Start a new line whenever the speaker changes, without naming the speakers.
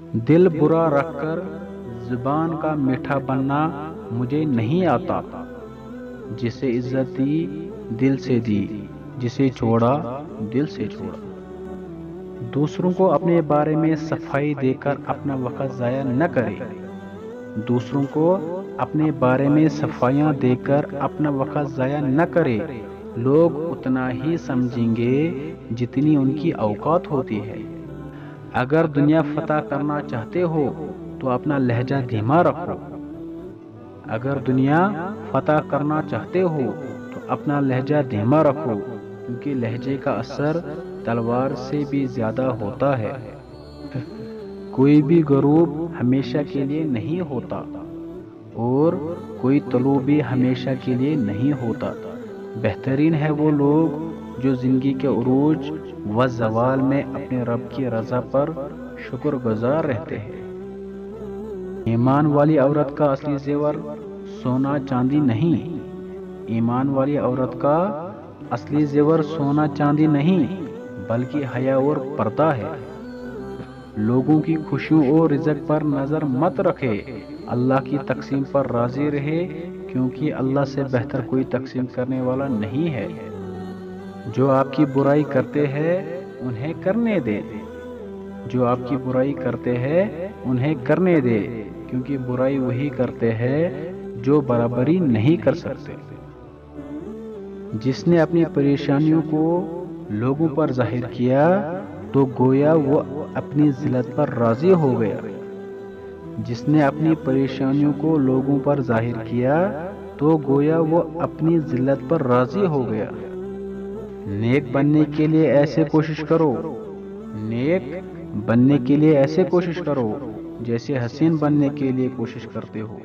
دل برا رکھ کر زبان کا میٹھا بننا مجھے نہیں آتا۔ جسے عزت دی دل سے دی، جسے چھوڑا دل سے چھوڑا۔ دوسروں کو اپنے بارے میں صفائی دے کر اپنا وقت ضائع نہ کرے۔ دوسروں کو اپنے بارے میں صفائیاں دے کر اپنا وقت ضائع نہ کرے۔ لوگ اتنا ہی سمجھیں گے جتنی ان کی اوقات ہوتی ہے۔ اگر دنیا فتح کرنا چاہتے ہو تو اپنا لہجہ دھیما رکھو۔ اگر دنیا فتح کرنا چاہتے ہو تو اپنا لہجہ دھیما رکھو، کیونکہ لہجے کا اثر تلوار سے بھی زیادہ ہوتا ہے۔ کوئی بھی غروب ہمیشہ کے لیے نہیں ہوتا اور کوئی طلوع بھی ہمیشہ کے لیے نہیں ہوتا۔ بہترین ہے وہ لوگ جو زندگی کے عروج و زوال میں اپنے رب کی رضا پر شکر گزار رہتے ہیں۔ ایمان والی عورت کا اصلی زیور سونا چاندی نہیں۔ ایمان والی عورت کا اصلی زیور سونا چاندی نہیں بلکہ حیا اور پردہ ہے۔ لوگوں کی خوشیوں اور رزق پر نظر مت رکھے، اللہ کی تقسیم پر راضی رہے، کیونکہ اللہ سے بہتر کوئی تقسیم کرنے والا نہیں ہے۔ جو آپ کی برائی کرتے ہیں انہیں کرنے دے، جو آپ کی برائی کرتے ہیں انہیں کرنے دے، کیونکہ برائی وہی کرتے ہیں جو برابری نہیں کر سکتے۔ جس نے اپنی پریشانیوں کو لوگوں پر ظاہر کیا تو گویا وہ اپنی ذلت پر راضی ہو گیا۔ جس نے اپنی پریشانیوں کو لوگوں پر ظاہر کیا تو گویا وہ اپنی ذلت پر راضی ہو گیا۔ نیک بننے کے لیے ایسے کوشش کرو، نیک بننے کے لیے ایسے کوشش کرو جیسے حسین بننے کے لیے کوشش کرتے ہو۔